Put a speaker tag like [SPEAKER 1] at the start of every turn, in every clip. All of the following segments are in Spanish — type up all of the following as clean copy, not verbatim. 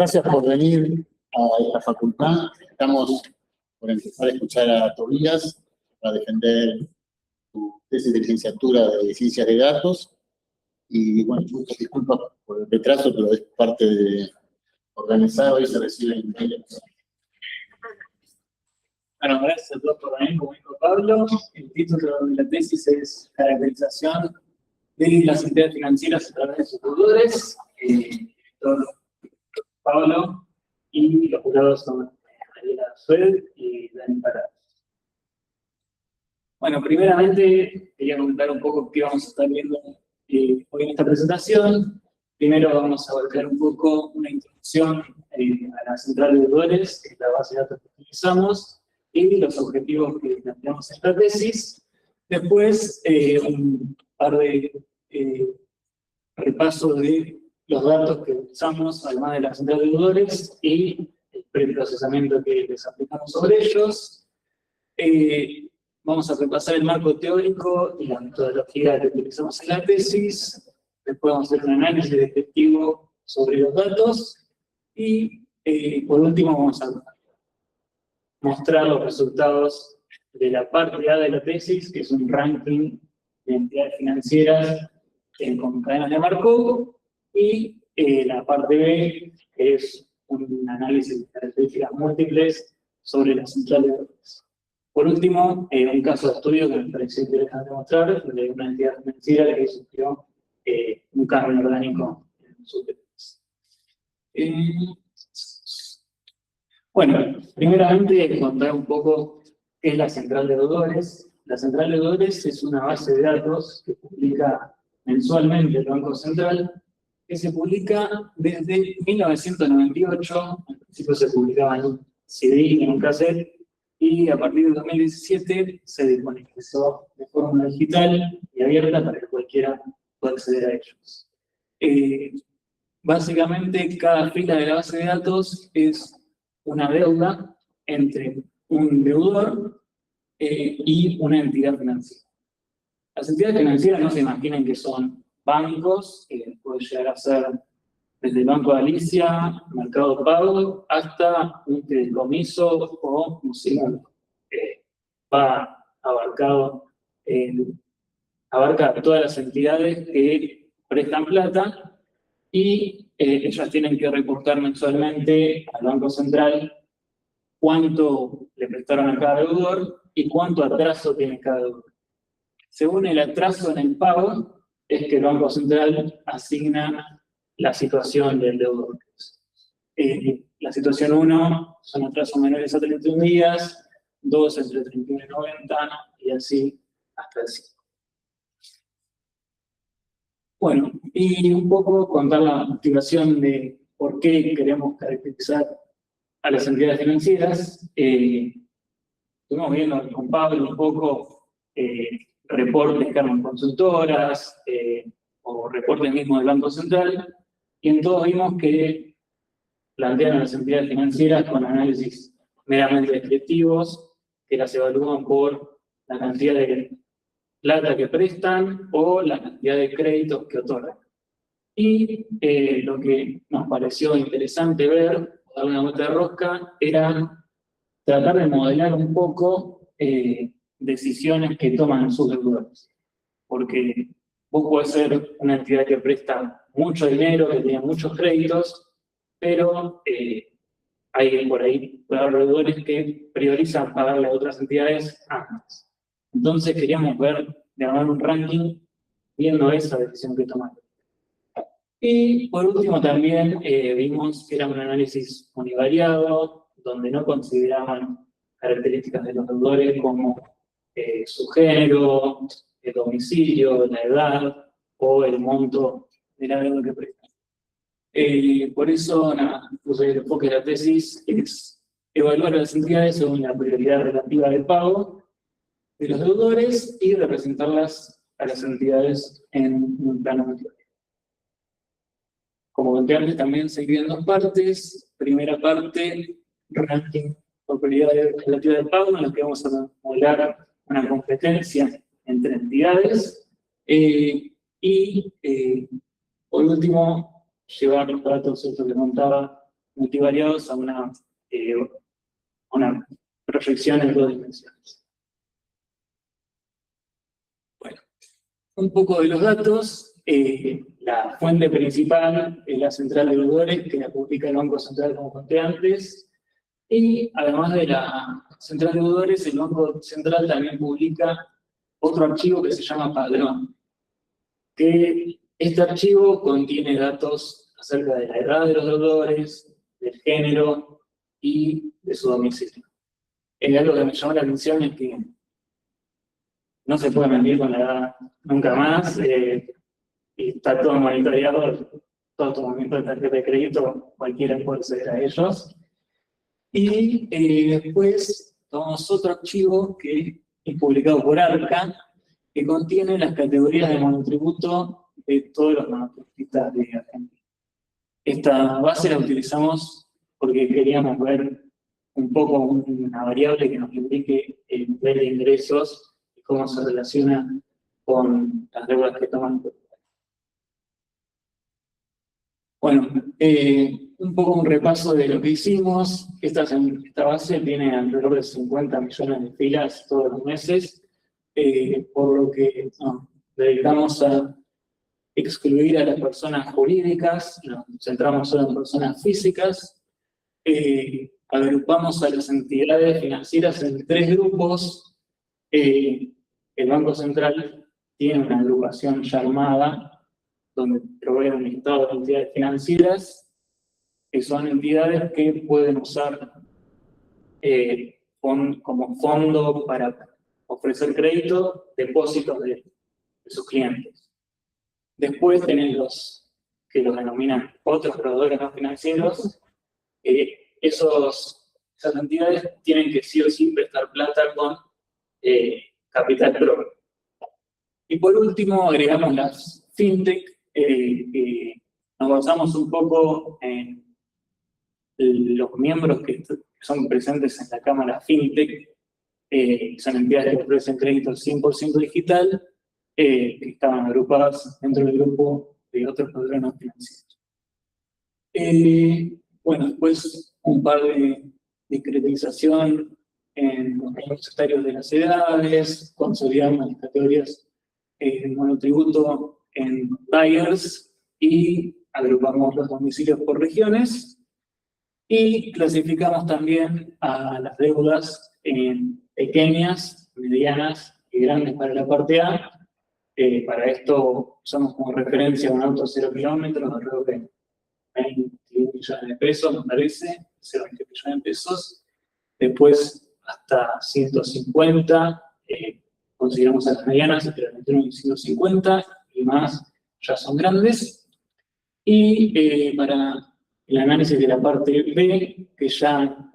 [SPEAKER 1] Gracias por venir a esta facultad. Estamos por empezar a escuchar a Tobías para defender su tesis de licenciatura de Ciencias de Datos. Y bueno, muchas disculpas por el retraso, pero es parte de organizado y se recibe en mail.
[SPEAKER 2] Bueno, gracias a todos por venir, como dijo Pablo. El título de la tesis es Caracterización de las entidades financieras a través de sus deudores. Pablo, y los jurados son Mariela Sued y Dani Parada. Bueno, primeramente quería comentar un poco qué vamos a estar viendo hoy en esta presentación. Primero vamos a abarcar un poco una introducción a la central de deudores, que es la base de datos que utilizamos, y los objetivos que planteamos en esta tesis. Después, un par de repasos de los datos que usamos, además de la central de deudores, y el preprocesamiento que les aplicamos sobre ellos. Vamos a repasar el marco teórico y la metodología que utilizamos en la tesis. Después vamos a hacer un análisis descriptivo sobre los datos. Y por último vamos a mostrar los resultados de la parte A de la tesis, que es un ranking de entidades financieras con cadenas de Markov, y la parte B, que es un análisis de características múltiples sobre las centrales de deudores. Por último, un caso de estudio que me pareció interesante mostrar, de una entidad financiera que sufrió un cambio orgánico en sus deudas. Bueno, primeramente contar un poco qué es la central de deudores. La central de deudores es una base de datos que publica mensualmente el Banco Central, que se publica desde 1998, al principio se publicaba en un CD, en un cassette, y a partir de 2017 se disponibilizó de forma digital y abierta para que cualquiera pueda acceder a ellos. Básicamente, cada fila de la base de datos es una deuda entre un deudor y una entidad financiera. Las entidades financieras no se imaginen que son bancos, que puede llegar a ser desde el Banco de Alicia, Mercado Pago, hasta un fideicomiso o un seguro. Va abarca todas las entidades que prestan plata y ellas tienen que reportar mensualmente al Banco Central cuánto le prestaron a cada deudor y cuánto atraso tiene cada deudor. Según el atraso en el pago, es que el Banco Central asigna la situación del deudor. La situación 1 son atrasos menores a 31 días, 2 entre 31 y 90, y así hasta el 5. Bueno, y un poco contar la motivación de por qué queremos caracterizar a las entidades financieras. Estuvimos viendo con Pablo un poco reportes que arman consultoras o reportes mismos del Banco Central, y en todos vimos que plantean a las entidades financieras con análisis meramente descriptivos, que las evalúan por la cantidad de plata que prestan o la cantidad de créditos que otorgan. Y lo que nos pareció interesante ver, dar una vuelta de rosca, era tratar de modelar un poco decisiones que toman sus deudores. Porque vos podés ser una entidad que presta mucho dinero, que tiene muchos créditos, pero hay por ahí deudores que priorizan pagarle a otras entidades antes. Entonces queríamos ver, de armar un ranking viendo esa decisión que tomaron. Y por último también vimos que era un análisis univariado, donde no consideraban características de los deudores como su género, el domicilio, la edad o el monto de la deuda que prestan. Por eso, el enfoque de la tesis es evaluar a las entidades según la prioridad relativa del pago de los deudores y representarlas a las entidades en un plano matemático. Como conté antes, también se divide en dos partes. Primera parte, ranking por prioridad relativa del pago, en la que vamos a modelar una competencia entre entidades. Por último, llevar los datos, esto que contaba, multivariados a una proyección en 2 dimensiones. Bueno, un poco de los datos. La fuente principal es la central de deudores, que la publica el Banco Central, como conté antes. Y además de la central de deudores, el Banco Central también publica otro archivo que se llama Padrón, que este archivo contiene datos acerca de la edad de los deudores, del género y de su domicilio. Algo que me llamó la atención es que no se puede mentir con la edad nunca más, y está todo monitoreado, todo tu movimiento de tarjeta de crédito, cualquiera puede acceder a ellos. Y después tomamos otro archivo que es publicado por ARCA, que contiene las categorías de monotributo de todos los monotributistas de Argentina. Esta base la utilizamos porque queríamos ver un poco una variable que nos indique el nivel de ingresos y cómo se relaciona con las deudas que toman. Bueno, un poco un repaso de lo que hicimos. Esta base tiene alrededor de 50 millones de filas todos los meses, por lo que dedicamos a excluir a las personas jurídicas, nos centramos solo en personas físicas, agrupamos a las entidades financieras en 3 grupos. El Banco Central tiene una agrupación ya armada, donde provee un listado de entidades financieras, que son entidades que pueden usar como fondo para ofrecer crédito, depósitos de sus clientes. Después tienen los que los denominan otros proveedores no financieros. Esas entidades tienen que sí o sí prestar plata con capital propio. Y por último agregamos las fintech, nos basamos un poco en los miembros que son presentes en la Cámara Fintech, son entidades que ofrecen crédito 100% digital, que estaban agrupadas dentro del grupo de otros proveedores no financieros. Bueno, después un par de discretización en los rangos etarios de las edades, consolidamos las categorías de monotributo en Tigers y agrupamos los domicilios por regiones y clasificamos también a las deudas en pequeñas, medianas y grandes para la parte A. Para esto usamos como referencia un auto 0 kilómetros, alrededor de 20 millones de pesos, me parece, 0,20 millones de pesos. Después hasta 150, consideramos a las medianas, entre 21 y 150, y más ya son grandes. Y para el análisis de la parte B, que ya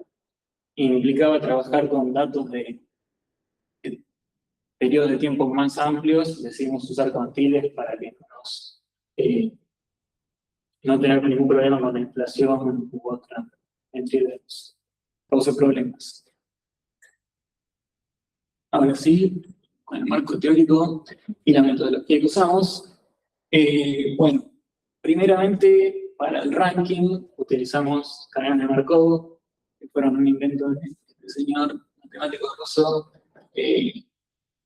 [SPEAKER 2] implicaba trabajar con datos de periodos de tiempo más amplios, decidimos usar cuantiles para que no tener ningún problema con la inflación u otra entidad de cause problemas. Ahora sí, con el marco teórico y la metodología que usamos. Bueno, primeramente, para el ranking utilizamos cadenas de Markov, que fueron un invento de este señor matemático ruso,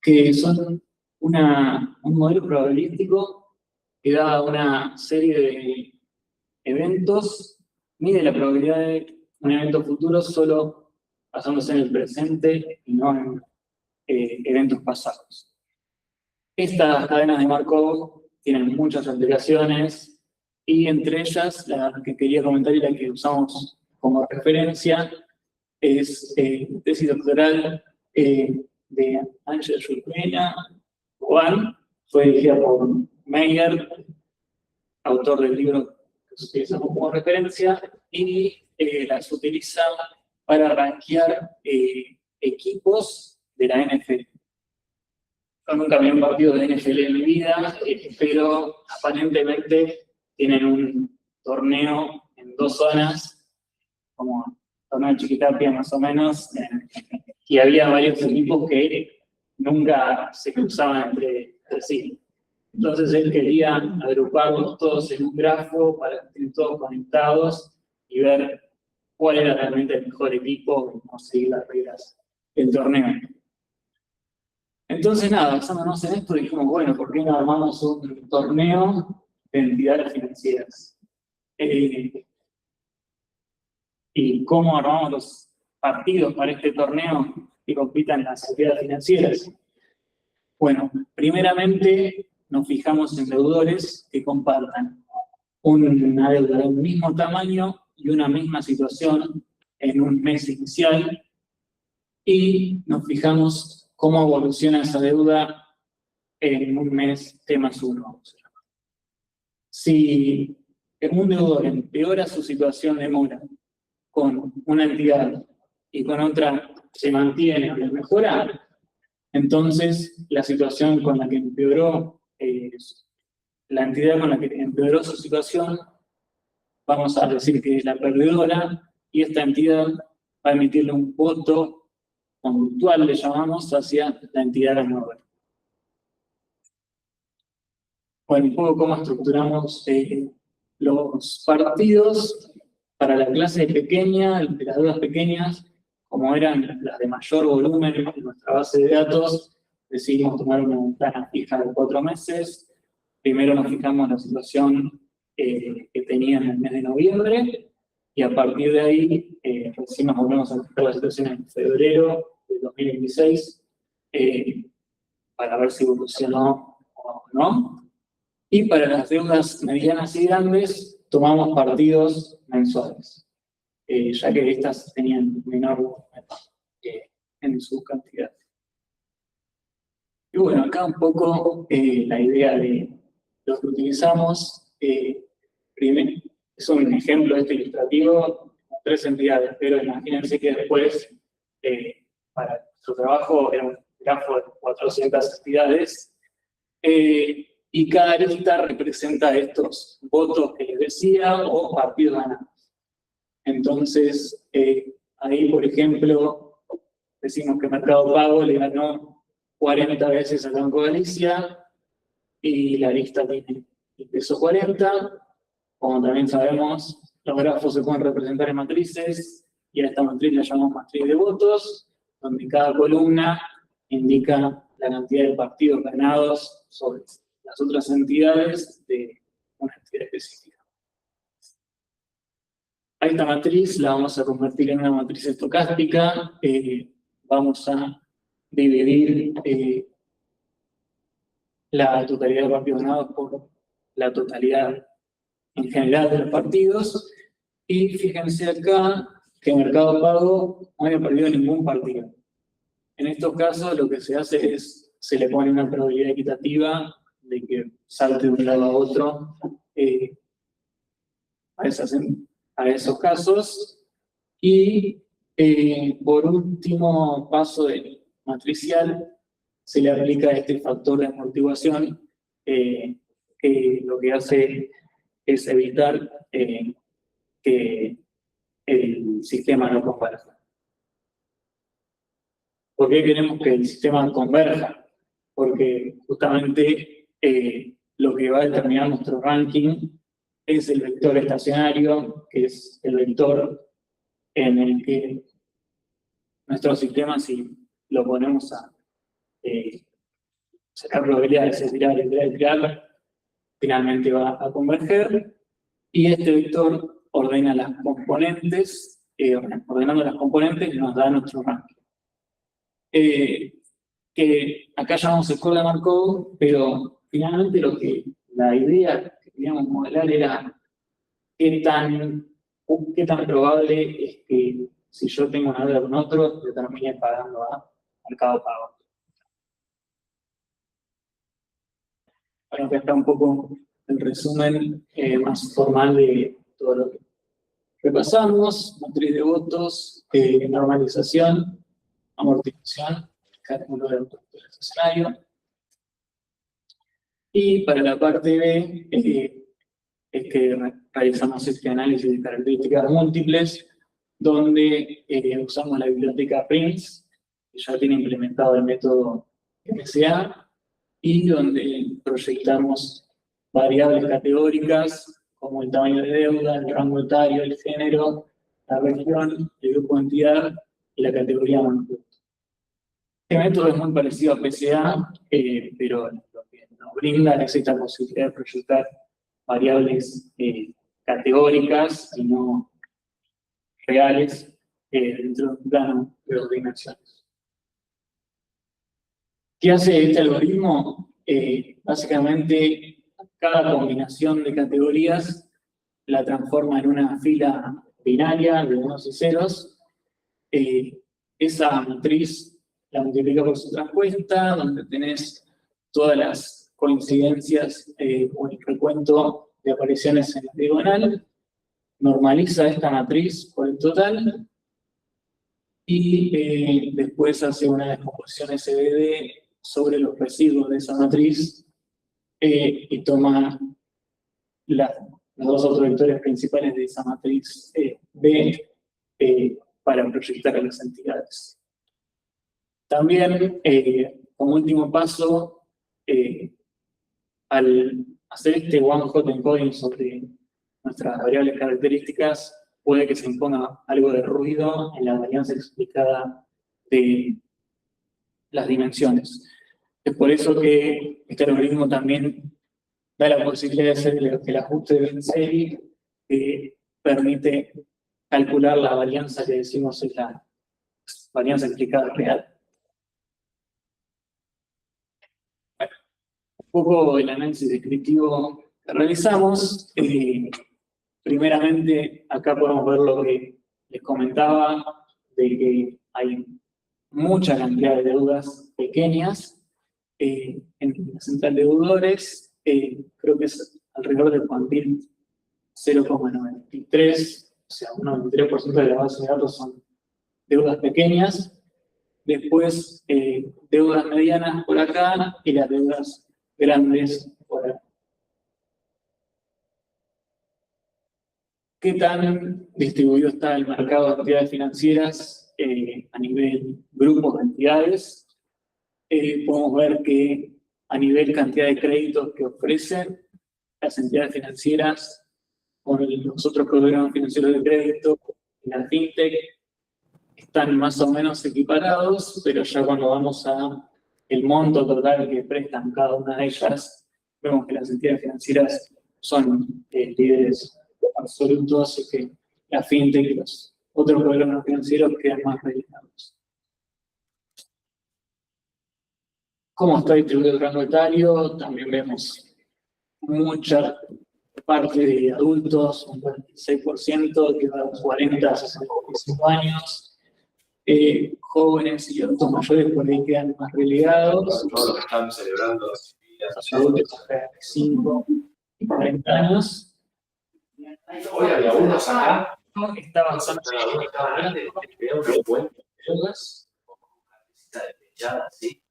[SPEAKER 2] que son un modelo probabilístico que da una serie de eventos, mide la probabilidad de un evento futuro solo basándose en el presente y no en eventos pasados. Estas cadenas de Markov tienen muchas aplicaciones y entre ellas la que quería comentar y la que usamos como referencia es tesis doctoral de Ángel Shulmena, Juan, fue dirigida por Meyer, autor del libro que utilizamos como referencia, y las utiliza para rankear equipos de la NFL. Yo nunca vi un partido de NFL en mi vida, pero aparentemente tienen un torneo en 2 zonas, como torneo de Chiquitapia más o menos, y había varios equipos que nunca se cruzaban entre sí. Entonces él quería agruparlos todos en un grafo para que estén todos conectados y ver cuál era realmente el mejor equipo y no seguir las reglas del torneo. Entonces, nada, basándonos en esto, dijimos, bueno, ¿por qué no armamos un torneo de entidades financieras? ¿Y cómo armamos los partidos para este torneo que compitan las entidades financieras? Bueno, primeramente nos fijamos en deudores que compartan una deuda de un mismo tamaño y una misma situación en un mes inicial, y nos fijamos cómo evoluciona esa deuda en un mes T+1. Si un deudor empeora su situación de mora con una entidad y con otra se mantiene o mejora, entonces la situación con la que empeoró, la entidad con la que empeoró su situación, vamos a decir que es la perdedora, y esta entidad va a emitirle un voto conductual, le llamamos, hacia la entidad ganadora. Bueno, un poco cómo estructuramos los partidos para la clase pequeña, de las deudas pequeñas, como eran las de mayor volumen en nuestra base de datos, decidimos tomar una ventana fija de 4 meses. Primero nos fijamos en la situación que tenían en el mes de noviembre, y a partir de ahí recién nos volvemos a fijar la situación en febrero de 2026 para ver si evolucionó o no. Y para las deudas medianas y grandes tomamos partidos mensuales, ya que estas tenían menor volumen en su cantidad. Y bueno, acá un poco la idea de lo que utilizamos. Primero, es un ejemplo ilustrativo, 3 entidades, pero imagínense que después, para su trabajo, era un grafo de 400 entidades, y cada lista representa estos votos que les decía o partidos ganados. Entonces, ahí, por ejemplo, decimos que Mercado Pago le ganó 40 veces al Banco Galicia, y la lista tiene el peso 40. Como también sabemos, los grafos se pueden representar en matrices, y a esta matriz la llamamos matriz de votos, donde cada columna indica la cantidad de partidos ganados sobre las otras entidades de una entidad específica. A esta matriz la vamos a convertir en una matriz estocástica. Vamos a dividir la totalidad de partidos ganados por la totalidad en general de los partidos, y fíjense acá que Mercado Pago no había perdido ningún partido. En estos casos lo que se hace es, se le pone una probabilidad equitativa de que salte de un lado a otro a esos casos. Y por último paso del matricial, se le aplica este factor de amortiguación, que lo que hace es evitar que el sistema no converja. ¿Por qué queremos que el sistema converja? Porque justamente lo que va a determinar nuestro ranking es el vector estacionario, que es el vector en el que nuestro sistema, si lo ponemos a sacar probabilidades, es tirar, finalmente va a converger. Y este vector ordena las componentes, ordenando las componentes nos da nuestro ranking. Que acá llamamos score de Markov, pero finalmente la idea que queríamos modelar era qué tan probable es que si yo tengo una deuda con otro, yo termine pagando a Mercado Pago. Bueno, acá está un poco el resumen más formal de todo lo que repasamos: matriz de votos, normalización, amortización, cálculo de autonomía estacionario. Y para la parte B, es que realizamos este análisis de características múltiples, donde usamos la biblioteca Prince, que ya tiene implementado el método MCA, y donde proyectamos variables categóricas como el tamaño de deuda, el rango etario, el género, la región, el grupo de entidad y la categoría monoproducto. Este método es muy parecido a PCA, pero lo que nos brinda es esta posibilidad de proyectar variables categóricas y no reales dentro de un plano de 2 dimensiones. ¿Qué hace este algoritmo? Básicamente, cada combinación de categorías la transforma en una fila binaria de unos y ceros. Esa matriz la multiplica por su transpuesta, donde tenés todas las coincidencias o el recuento de apariciones en la diagonal, normaliza esta matriz por el total y después hace una descomposición SVD sobre los residuos de esa matriz y toma los dos otros vectores principales de esa matriz B para proyectar a las entidades. También, como último paso, al hacer este one-hot encoding sobre nuestras variables características, puede que se imponga algo de ruido en la varianza explicada de las dimensiones. Es por eso que este algoritmo también da la posibilidad de hacer el ajuste de Ben serie que permite calcular la varianza que decimos es la varianza explicada real. Bueno, un poco el análisis descriptivo que realizamos. Primeramente, acá podemos ver lo que les comentaba, de que hay mucha cantidad de deudas pequeñas en la central de deudores. Creo que es alrededor del cuantil 0,93, o sea, un 93% de la base de datos son deudas pequeñas. Después, deudas medianas por acá y las deudas grandes por acá. ¿Qué tan distribuido está el mercado de entidades financieras a nivel grupos de entidades? Podemos ver que a nivel cantidad de créditos que ofrecen las entidades financieras con los otros programas financieros de crédito y la fintech están más o menos equiparados, pero ya cuando vamos a el monto total que prestan cada una de ellas, vemos que las entidades financieras son líderes absolutos, así que la fintech y los otros programas financieros quedan más relegados. ¿Cómo está distribuido el rango etario? También vemos mucha parte de adultos, un 46%, que va de 40 a 65 años. Jóvenes y adultos mayores por ahí quedan más relegados.
[SPEAKER 3] Todos los que están celebrando
[SPEAKER 2] los adultos de 35 y 40 años.
[SPEAKER 3] Hoy había unos acá.
[SPEAKER 2] Está avanzando.
[SPEAKER 3] Veo un buen deudas, como una visita despechada, así.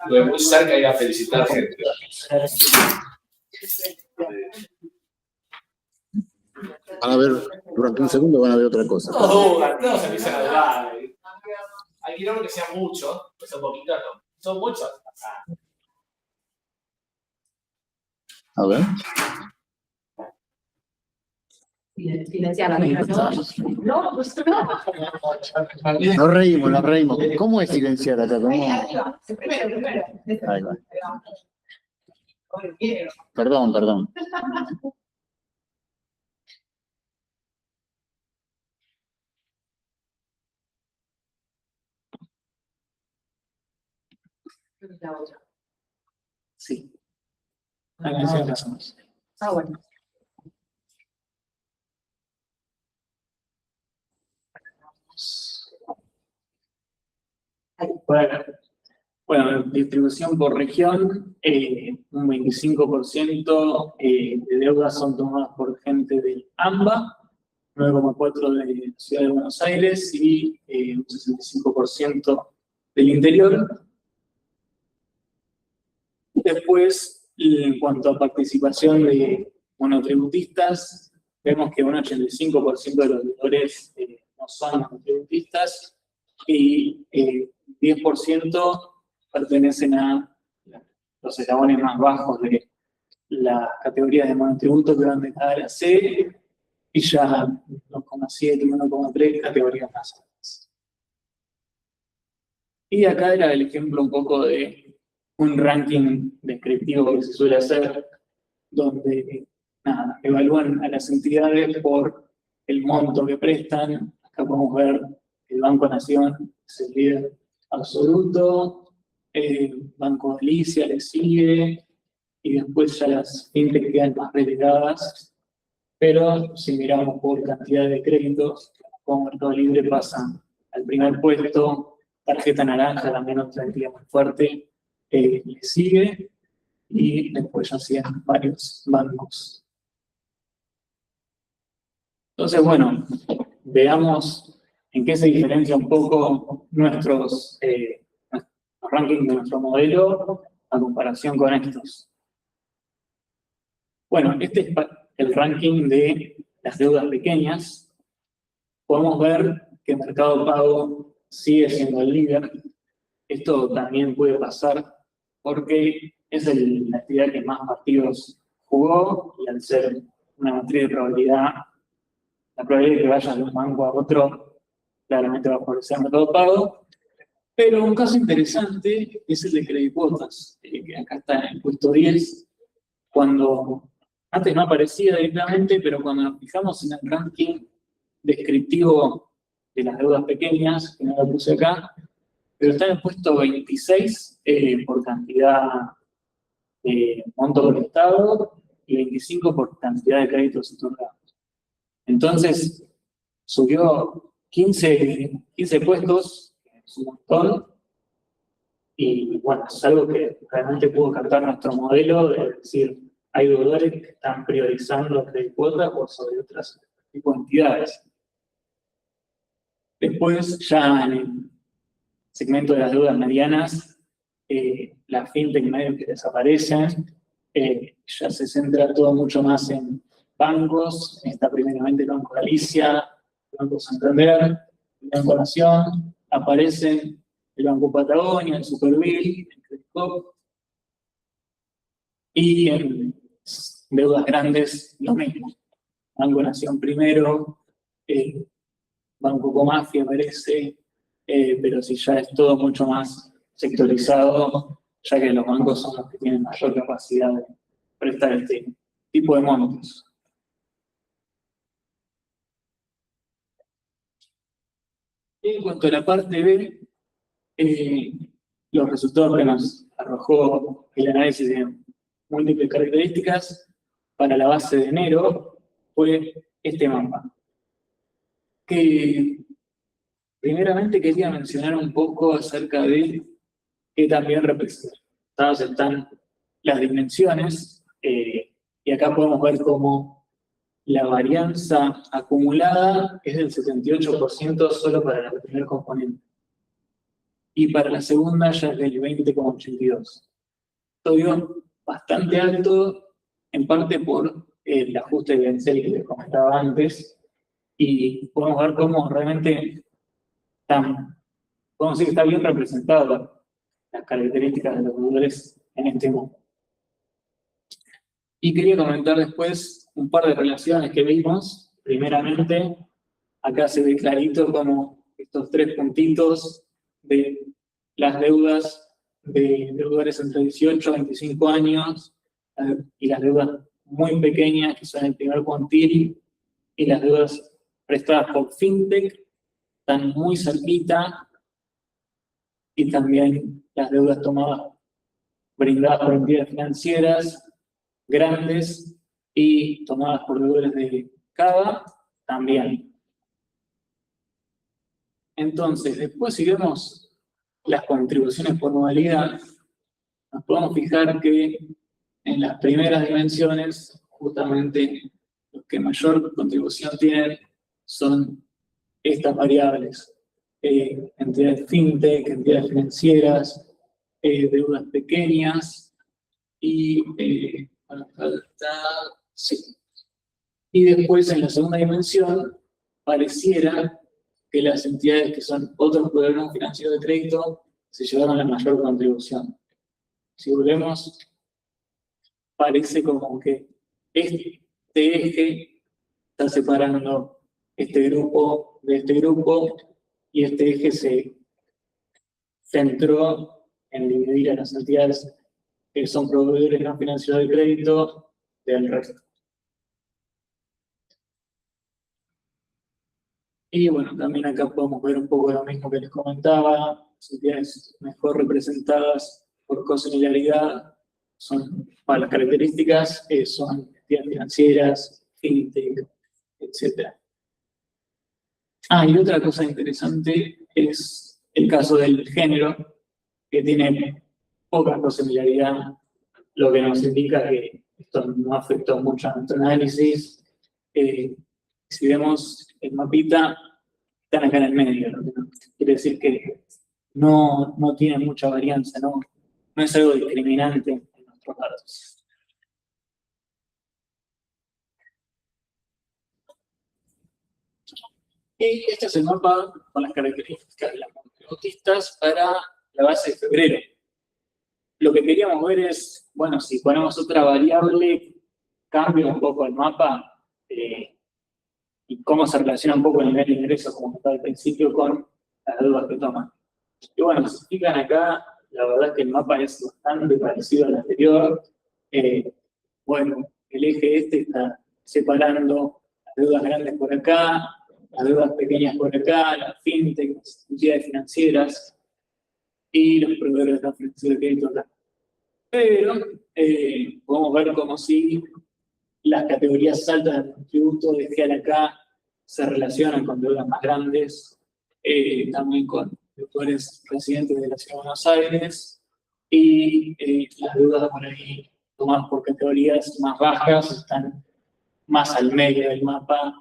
[SPEAKER 3] Estuve muy cerca de ir a felicitar gente.
[SPEAKER 1] Van a ver, durante un segundo van a ver otra cosa.
[SPEAKER 3] Todos se empiezan a dudar. Hay que que sea mucho, pues son poquitos, no. Son muchos.
[SPEAKER 1] A ver.
[SPEAKER 4] Silenciar la migración. No, pues no.
[SPEAKER 1] Nos reímos. ¿Cómo es silenciar acá? ¿Cómo?
[SPEAKER 4] Primero.
[SPEAKER 1] Ahí va. Perdón.
[SPEAKER 2] Sí. Aquí sí hacemos.
[SPEAKER 4] Bueno.
[SPEAKER 2] Bueno, distribución por región, un 25% de deudas son tomadas por gente del AMBA, 9,4% de la Ciudad de Buenos Aires y un 65% del interior. Después, en cuanto a participación de monotributistas, vemos que un 85% de los deudores no son monotributistas y 10% pertenecen a los eslabones más bajos de las categorías de monotributo que van de A a la C, y ya 1,7, 1,3 categorías más altas. Y acá era el ejemplo un poco de un ranking descriptivo que se suele hacer, donde evalúan a las entidades por el monto que prestan. Acá podemos ver el Banco Nación, es el líder absoluto, Banco Galicia le sigue, y después ya las fintech quedan más relegadas, pero si miramos por cantidad de créditos, como Mercado Libre pasa al primer puesto, Tarjeta Naranja, también otra entidad muy fuerte, le sigue, y después ya siguen varios bancos. Entonces, bueno, veamos en qué se diferencia un poco nuestros rankings de nuestro modelo a comparación con estos. Bueno, este es el ranking de las deudas pequeñas. Podemos ver que Mercado Pago sigue siendo el líder. Esto también puede pasar porque es la actividad que más partidos jugó, y al ser una matriz de probabilidad, la probabilidad de que vaya de un banco a otro claramente va a favorecer Mercado Pago. Pero un caso interesante es el de Credicuotas, que acá está en el puesto 10, cuando antes no aparecía directamente, pero cuando nos fijamos en el ranking descriptivo de las deudas pequeñas, que no lo puse acá, pero está en el puesto 26 por cantidad de monto prestado y 25 por cantidad de créditos otorgados. Entonces, subió 15 puestos, es un montón, y bueno, es algo que realmente pudo captar nuestro modelo, de decir, hay deudores que están priorizando Credicuotas por sobre otras tipos de entidades. Después, ya en el segmento de las deudas medianas, las fintech medio que desaparecen, ya se centra todo mucho más en bancos. Está primeramente el Banco Galicia, el Banco Santander, el Banco Nación, aparecen el Banco Patagonia, el Superville, el Credicop, y en deudas grandes lo mismo. Banco Nación primero, Banco Comafia aparece, pero si ya es todo mucho más sectorizado, ya que los bancos son los que tienen mayor capacidad de prestar este tipo de montos. En cuanto a la parte B, los resultados que nos arrojó el análisis de múltiples características para la base de enero fue este mapa. Que primeramente quería mencionar un poco acerca de que también representadas están las dimensiones, y acá podemos ver cómo la varianza acumulada es del 78% solo para la primera componente. Y para la segunda ya es del 20,82. Todavía bastante alto, en parte por el ajuste de Bensel que les comentaba antes, y podemos ver cómo realmente podemos decir que está bien representadas las características de los deudores en este modo. Y quería comentar después un par de relaciones que vimos. Primeramente, acá se ve clarito como estos tres puntitos de las deudas de deudores entre 18 y 25 años, y las deudas muy pequeñas, que son el primer cuantil, y las deudas prestadas por fintech, están muy cerquita, y también las deudas tomadas, brindadas por entidades financieras grandes y tomadas por deudores de CAVA también. Entonces, después si vemos las contribuciones por modalidad, nos podemos fijar que en las primeras dimensiones, justamente los que mayor contribución tienen son estas variables. Entidades fintech, entidades financieras, deudas pequeñas, y sí. Y después en la segunda dimensión pareciera que las entidades que son otros programas financieros de crédito se llevaron la mayor contribución. Si volvemos, parece como que este eje está separando este grupo de este grupo, y este eje se centró en dividir a las entidades que son proveedores no financieros de crédito del resto. Y bueno, también acá podemos ver un poco lo mismo que les comentaba. Las entidades mejor representadas por cosimilaridad son, para las características, son entidades financieras, fintech, etc. Y otra cosa interesante es el caso del género, que tiene poca cosimilaridad, lo que nos indica que esto no afectó mucho a nuestro análisis. Si vemos el mapita, están acá en el medio, ¿no? Quiere decir que no tiene mucha varianza, no es algo discriminante en nuestros datos. Y este es el mapa con las características de las monotributistas para la base de febrero. Lo que queríamos ver es, bueno, si ponemos otra variable, cambia un poco el mapa, y cómo se relaciona un poco el nivel de ingresos, como estaba al principio, con las deudas que toman. Y bueno, si fijan acá, la verdad es que el mapa es bastante parecido al anterior. Bueno, el eje este está separando las deudas grandes por acá, las deudas pequeñas por acá, las fintech, las entidades financieras y los proveedores de ofrecido de crédito acá. Pero podemos ver como si las categorías altas del tributo de GEAL acá se relacionan con deudas más grandes, también con deudores residentes de la Ciudad de Buenos Aires, y las deudas por ahí tomadas por categorías más bajas están más al medio del mapa,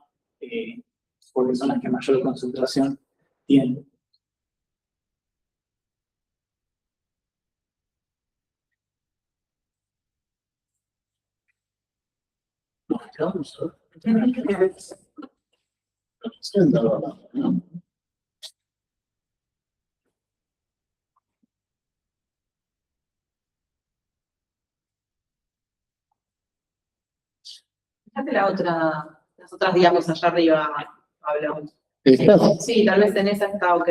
[SPEAKER 2] porque son las que mayor concentración tienen.
[SPEAKER 1] Nos quedamos, ¿no?
[SPEAKER 4] Fíjate las otras diapos allá arriba, Pablo.
[SPEAKER 1] ¿Esta?
[SPEAKER 4] Sí, tal vez en esa está ok.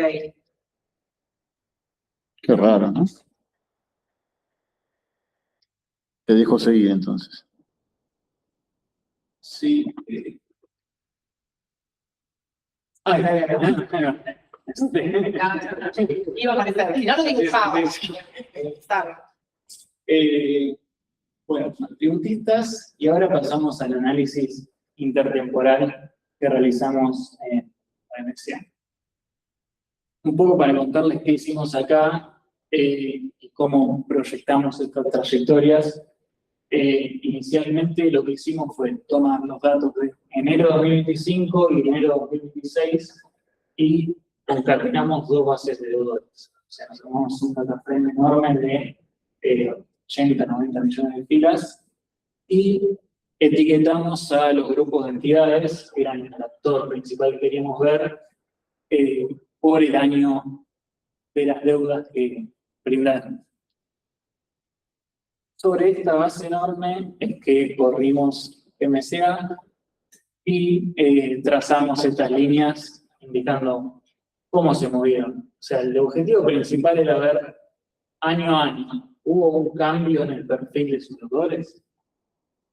[SPEAKER 1] Qué raro, ¿no? Te dejo seguir entonces.
[SPEAKER 2] Sí. Ahí va.
[SPEAKER 4] Iba a aparecer, si no lo dibujaba. Estaba.
[SPEAKER 2] Bueno, tributistas, y ahora pasamos al análisis intertemporal que realizamos en la MCA. Un poco para contarles qué hicimos acá y cómo proyectamos estas trayectorias. Inicialmente lo que hicimos fue tomar los datos de enero de 2025 y enero de 2026 y concatenamos dos bases de deudores. O sea, nos tomamos un data frame enorme de 80, 90 millones de filas y etiquetamos a los grupos de entidades, que eran el actor principal que queríamos ver, por el año de las deudas que brindaron. Sobre esta base enorme es que corrimos MCA y trazamos estas líneas indicando cómo se movieron. O sea, el objetivo principal era ver año a año, ¿hubo un cambio en el perfil de sus deudores?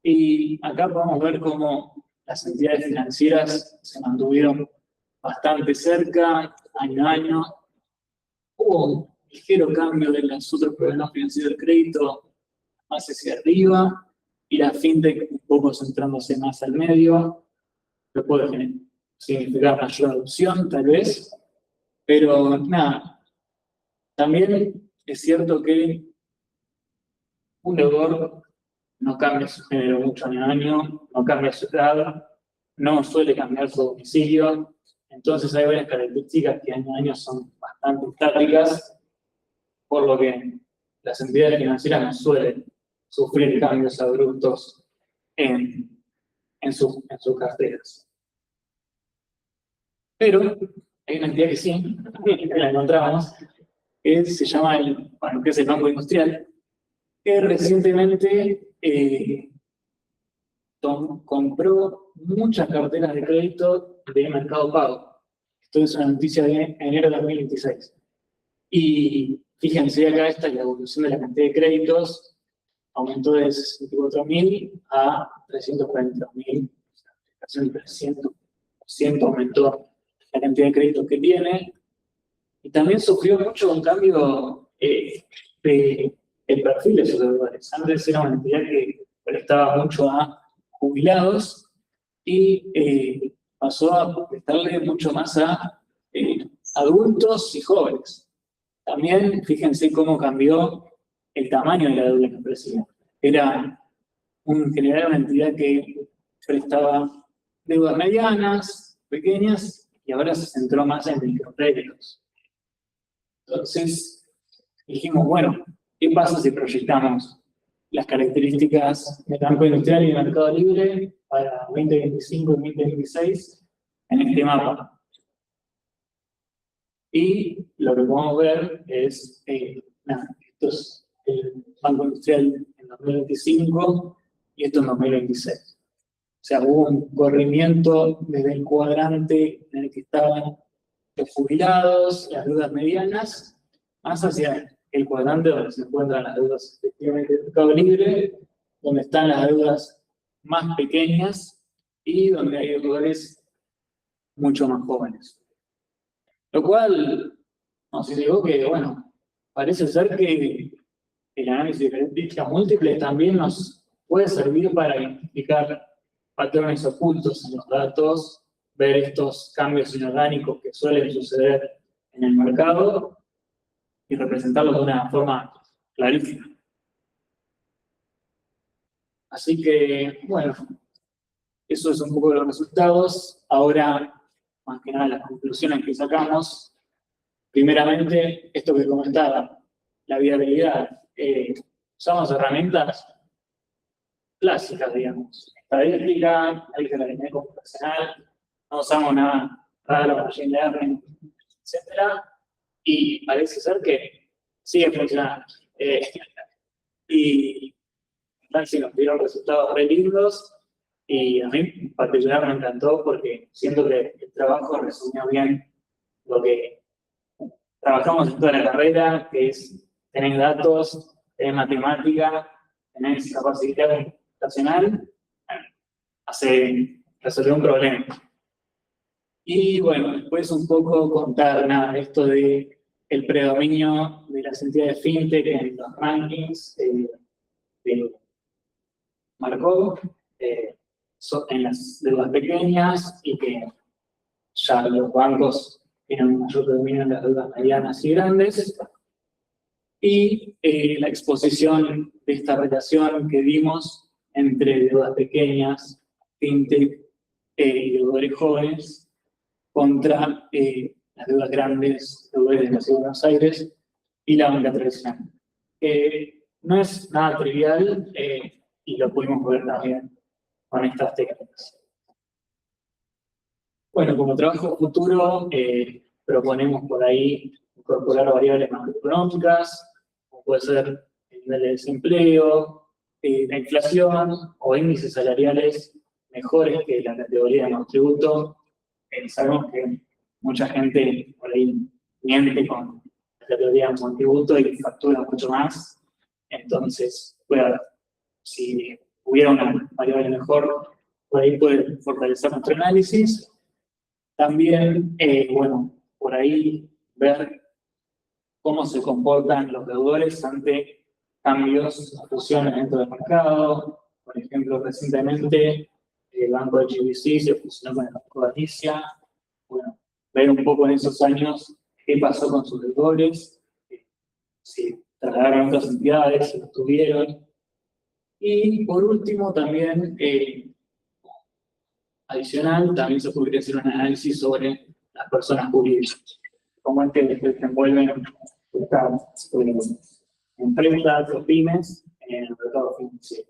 [SPEAKER 2] Y acá podemos ver cómo las entidades financieras se mantuvieron bastante cerca, año a año. Hubo un ligero cambio de los otros problemas financieros de crédito más hacia arriba, y la fintech un poco centrándose más al medio, que puede significar mayor adopción, tal vez, pero nada. También es cierto que un deudor no cambia su género mucho año a año, no cambia su edad, no suele cambiar su domicilio, entonces hay varias características que año a año son bastante estáticas, por lo que las entidades financieras no suelen sufrir cambios abruptos en sus carteras. Pero hay una entidad que sí, que la encontramos, que se llama que es el Banco Industrial, que recientemente compró muchas carteras de crédito de Mercado Pago. Esto es una noticia de enero de 2026. Y fíjense acá, esta es la evolución de la cantidad de créditos, aumentó de 64.000 a 342.000, casi un 300% aumentó la cantidad de créditos que tiene. Y también sufrió mucho un cambio de el perfil de sus deudores. Antes era una entidad que prestaba mucho a jubilados y pasó a prestarle mucho más a adultos y jóvenes. También fíjense cómo cambió el tamaño de la deuda que ofrecía. Era en general una entidad que prestaba deudas medianas, pequeñas, y ahora se centró más en microcréditos. Entonces dijimos, bueno, ¿qué pasa si proyectamos las características del Banco Industrial y del Mercado Libre para 2025 y 2026 en este mapa? Y lo que podemos ver es, esto es el Banco Industrial en 2025 y esto en 2026. O sea, hubo un corrimiento desde el cuadrante en el que estaban los jubilados, las deudas medianas, más hacia el cuadrante donde se encuentran las deudas efectivamente del Mercado Libre, donde están las deudas más pequeñas y donde hay deudores mucho más jóvenes. Lo cual nos indicó que, bueno, parece ser que el análisis de características múltiples también nos puede servir para identificar patrones ocultos en los datos, ver estos cambios inorgánicos que suelen suceder en el mercado y representarlos de una forma clarísima. Así que, bueno, eso es un poco de los resultados. Ahora, más que nada, las conclusiones que sacamos. Primeramente, esto que comentaba, la viabilidad. Usamos herramientas clásicas, digamos. Estadística, algoritmia computacional, no usamos nada raro, machine learning, etc. Y parece ser que sigue funcionando. Y sí, nos dieron resultados re lindos y a mí en particular me encantó porque siento que el trabajo resumió bien lo que trabajamos en toda la carrera, que es tener datos, tener matemática, tener capacidad computacional, resolver un problema. Y bueno, después un poco contar esto de el predominio de las entidades fintech en los rankings de Markov, en las deudas pequeñas y que ya los bancos tienen un mayor predominio en las deudas medianas y grandes. Y la exposición de esta relación que vimos entre deudas pequeñas, fintech y deudores jóvenes contra las deudas grandes, deudores de la Ciudad de Buenos Aires y la banca tradicional. No es nada trivial y lo pudimos ver también con estas técnicas. Bueno, como trabajo futuro, proponemos por ahí incorporar variables macroeconómicas, como puede ser el nivel de desempleo, la inflación o índices salariales mejores que la categoría de monotributo. Sabemos que mucha gente por ahí miente con la categoría de monotributo y factura mucho más. Entonces, si hubiera una variable mejor, por ahí puede fortalecer nuestro análisis. También, bueno, por ahí ver cómo se comportan los deudores ante cambios, fusiones dentro del mercado. Por ejemplo, recientemente el banco de GBC se fusionó con el banco de Galicia. Bueno, ver un poco en esos años qué pasó con sus deudores, si trasladaron a otras entidades, si los tuvieron. Y por último, también, adicional, también se podría hacer un análisis sobre las personas jurídicas, cómo es que desenvuelven estas empresas o pymes en el mercado financiero.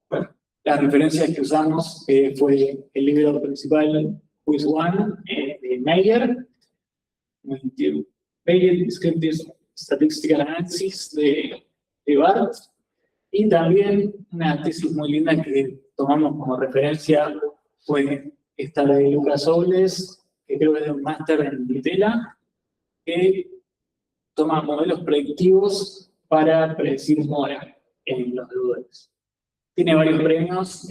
[SPEAKER 2] Bueno, las referencias que usamos fue el libro principal, Quiz One, de Meyer, Weighted Descriptive Statistical Analysis de BART, y también una tesis muy linda que tomamos como referencia fue esta de Lucas Obles, que creo que es de un máster en Vitela, que toma modelos predictivos para predecir mora en los deudores. Tiene varios premios,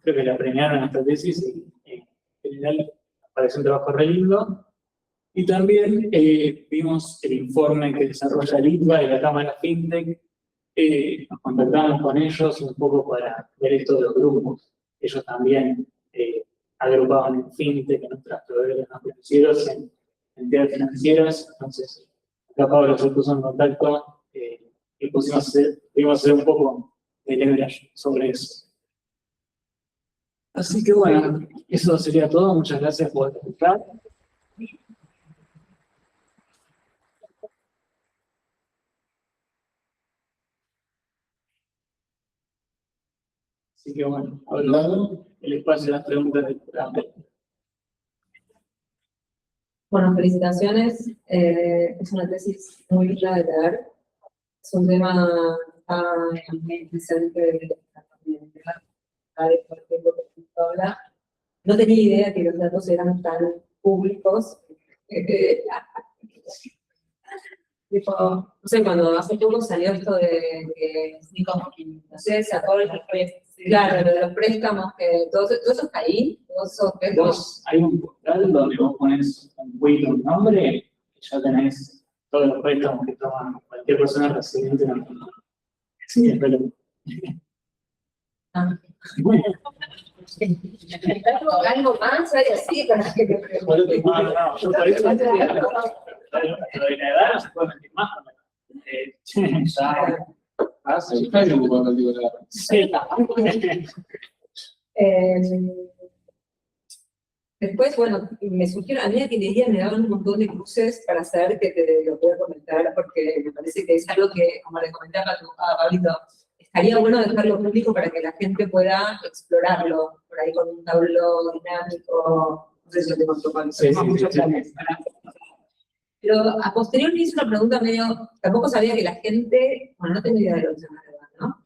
[SPEAKER 2] creo que la premiaron en esta tesis, y en general parece un trabajo re lindo. Y también vimos el informe que desarrolla el ITBA de la Cámara FinTech. Nos contactamos con ellos un poco para ver esto de los grupos. Ellos también agrupaban en FinTech, en otras proveedores no financieros, en entidades financieras. Entonces, acá Pablo se puso en contacto y pudimos hacer un poco de leverage sobre eso. Así que bueno, eso sería todo. Muchas gracias por escuchar. Así que bueno, hablando el espacio de las preguntas del programa.
[SPEAKER 4] Bueno, felicitaciones. Es una tesis muy linda de leer. Es un tema muy presente por el tiempo que se habla. No tenía idea que los datos eran tan públicos. Tipo, no sé, cuando hace poco salió esto de que, no sé, sacó los claro, de los préstamos, que todo eso está ahí, todos esos préstamos.
[SPEAKER 2] Hay un portal donde vos pones un tweet, un nombre, y ya tenés todos los préstamos que toma cualquier persona residente en el mundo. Sí, es verdad.
[SPEAKER 4] Algo más hay así para que te pregunte.
[SPEAKER 2] No, yo por eso lo de la edad no se puede mentir más. Ya pasa. Sí.
[SPEAKER 4] Después, bueno, me surgieron, a mí que leía me daban un montón de cruces para saber que te lo puedo comentar, porque me parece que es algo que, como le comentaba a Pablito, estaría bueno dejarlo público para que la gente pueda explorarlo, por ahí con un tablero dinámico, no sé si yo te conto cuál, muchos planes. Pero a posteriori hice una pregunta medio, tampoco sabía que la gente, bueno, no tengo idea de lo que se llama, ¿no?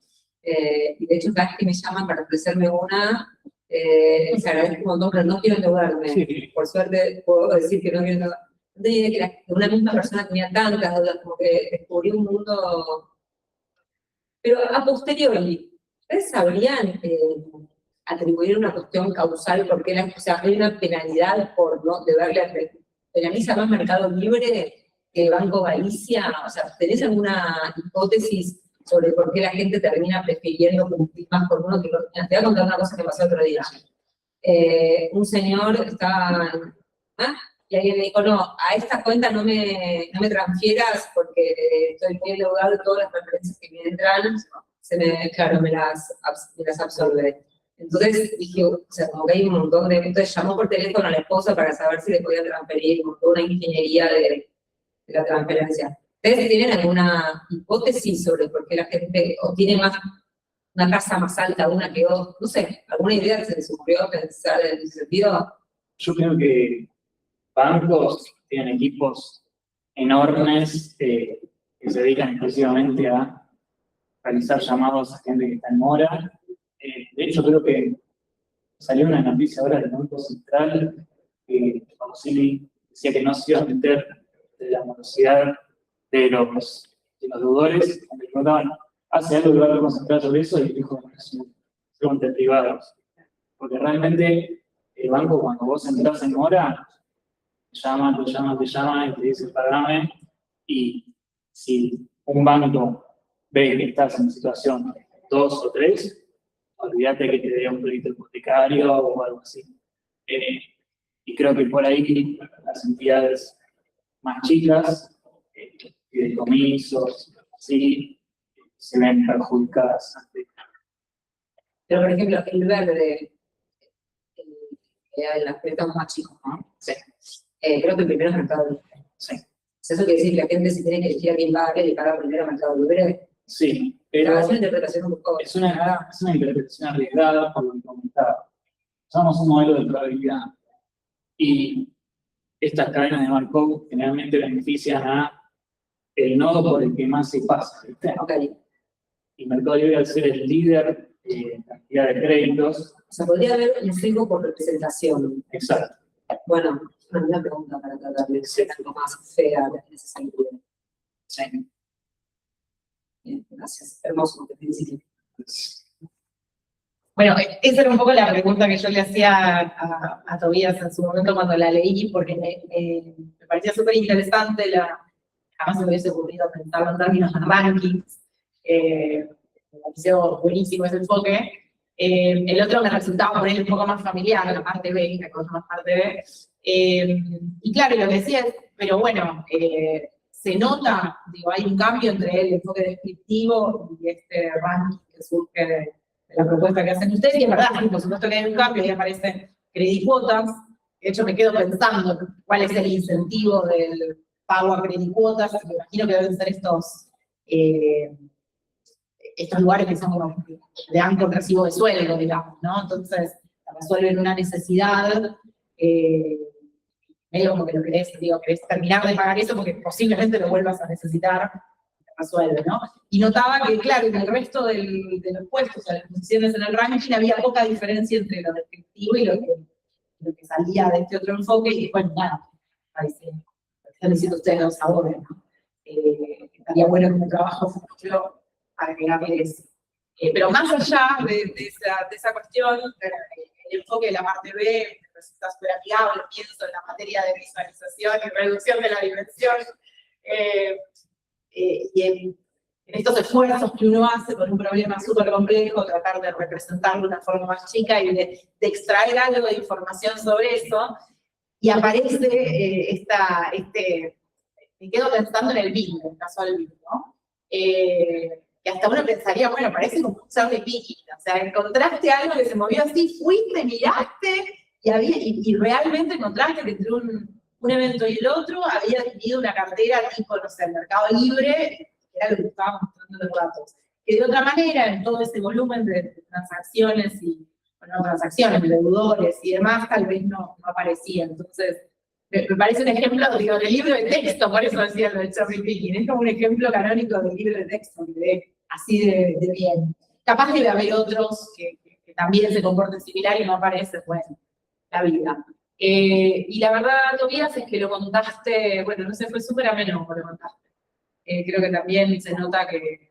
[SPEAKER 4] Y de hecho cada vez que me llaman para ofrecerme una, se agradece un montón, pero no quiero endeudarme. Sí. Por suerte puedo decir que no quiero endeudarme. No tenía idea que una misma persona tenía tantas dudas, como que descubrí un mundo. Pero a posteriori, ¿ustedes sabrían atribuir una cuestión causal? Porque o sea, hay una penalidad por no deberle penaliza más Mercado Libre que Banco Galicia. O sea, ¿tenés alguna hipótesis sobre por qué la gente termina prefiriendo cumplir más con uno que con otro? Te voy a contar una cosa que pasó otro día. Un señor estaba... Y alguien me dijo, no, a esta cuenta no me transfieras porque estoy muy endeudado y todas las transferencias que me entran, claro, me las absorbe. Entonces dije, o sea, como que hay un montón de... Entonces llamó por teléfono a la esposa para saber si le podía transferir, como toda una ingeniería de la transferencia. ¿Ustedes tienen alguna hipótesis sobre por qué la gente obtiene una tasa más alta una que otra? No sé, ¿alguna idea que se les ocurrió pensar en ese sentido?
[SPEAKER 2] Yo creo que bancos tienen equipos enormes que se dedican exclusivamente a realizar llamados a gente que está en mora. De hecho, creo que salió una noticia ahora del Banco Central que Pausini decía que no se iba a meter de la morosidad de los deudores. Cuando le preguntaban, ¿hace algo el Banco Central sobre eso? Y dijo, son privados. Porque realmente el banco, cuando vos entras en mora, te llama y te dice, pagame. Y si un banco ve que estás en situación 2 o 3, olvídate que te dé un crédito hipotecario o algo así. Y creo que por ahí las entidades más chicas, fideicomisos, sí, se ven perjudicadas.
[SPEAKER 4] Pero, por ejemplo, el verde, en las préstamos más chicos, ¿no?
[SPEAKER 2] Sí.
[SPEAKER 4] Creo que primero es Mercado Libre.
[SPEAKER 2] Sí.
[SPEAKER 4] ¿Eso quiere decir que la gente, si tiene que elegir a quién paga, le paga primero a Mercado Libre?
[SPEAKER 2] Sí, pero
[SPEAKER 4] es una interpretación un poco...
[SPEAKER 2] Es una interpretación arriesgada por lo que comentaba. Usamos un modelo de probabilidad. Y estas cadenas de Markov generalmente benefician a el nodo por el que más se pasa, ¿viste?
[SPEAKER 4] Ok.
[SPEAKER 2] Y Mercado Libre, al ser el líder en cantidad de créditos.
[SPEAKER 4] O sea, podría haber un sesgo por representación.
[SPEAKER 2] Exacto.
[SPEAKER 4] Bueno, una pregunta para tratar de ser algo más fea en ese sentido. Sí. Bien, gracias. Hermoso, te felicito.
[SPEAKER 5] Bueno, esa era un poco la pregunta que yo le hacía a Tobías en su momento cuando la leí, porque me parecía súper interesante, jamás me hubiese ocurrido pensarlo en términos de rankings, me pareció buenísimo ese enfoque. El otro me resultaba por él un poco más familiar, la parte B, la cosa más parte B. Y claro, lo que decía es, pero bueno, se nota, digo, hay un cambio entre el enfoque descriptivo y este ranking que surge de la propuesta que hacen ustedes, y es verdad, por supuesto que hay un cambio, y aparecen credicuotas. De hecho, me quedo pensando cuál es el incentivo del pago a credicuotas. Me imagino que deben ser estos lugares que son como de con recibo de sueldo, digamos, ¿no? Entonces, resuelven una necesidad, medio como que lo querés terminar de pagar eso porque posiblemente lo vuelvas a necesitar, resuelve, ¿no? Y notaba que, claro, en el resto de los puestos, o sea, las posiciones en el ranking, había poca diferencia entre lo descriptivo y lo que salía de este otro enfoque, y bueno, nada, parece, están diciendo ustedes los sabores, ¿no? Estaría bueno como trabajo futuro agregarle eso. Pero más allá de esa cuestión, el enfoque de la parte B resulta súper amigable, pienso en la materia de visualización y reducción de la dimensión, y en estos esfuerzos que uno hace con un problema súper complejo, tratar de representarlo de una forma más chica y de extraer algo de información sobre eso, y aparece me quedo pensando en el BIM, en el caso del BIM, ¿no? Que hasta uno pensaría, bueno, parece como un Charlie Picking, o sea, encontraste algo que se movió así, fuiste, miraste, y realmente encontraste que entre un evento y el otro había definido una cartera tipo, no sé, el Mercado Libre, que era lo que estaba mostrando los datos. Que de otra manera, en todo ese volumen de transacciones transacciones, de deudores y demás, tal vez no aparecía. Entonces, me parece un ejemplo, digo, del libro de texto, por eso decía lo de Cherry Picking, es como un ejemplo canónico del libro de texto, que ve así de bien. Capaz debe haber otros que también se comporten similar y no aparecen, bueno, la vida. Y la verdad, Tobías, es que lo contaste, bueno, no sé, fue súper ameno como lo contaste. Creo que también se nota que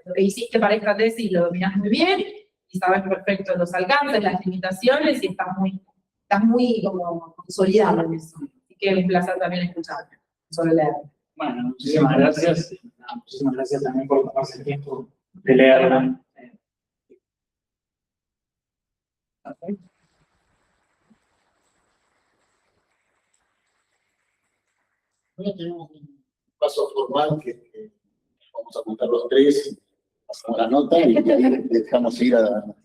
[SPEAKER 5] lo que hiciste para esta tesis lo dominás muy bien, y sabes perfecto los alcances, las limitaciones, y estás muy como consolidado en eso. Así que es un placer también escucharte, sobre leer.
[SPEAKER 2] Bueno, muchísimas gracias. Muchísimas gracias también por tomarse el tiempo de leerla.
[SPEAKER 1] Bueno, tenemos un paso formal que vamos a contar los tres, pasamos la nota y ahí dejamos ir
[SPEAKER 5] Al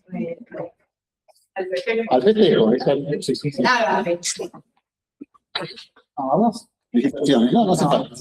[SPEAKER 5] festejo.
[SPEAKER 1] al festejo. Sí.
[SPEAKER 5] Nada,
[SPEAKER 1] Vamos. Felicitaciones. No hace falta.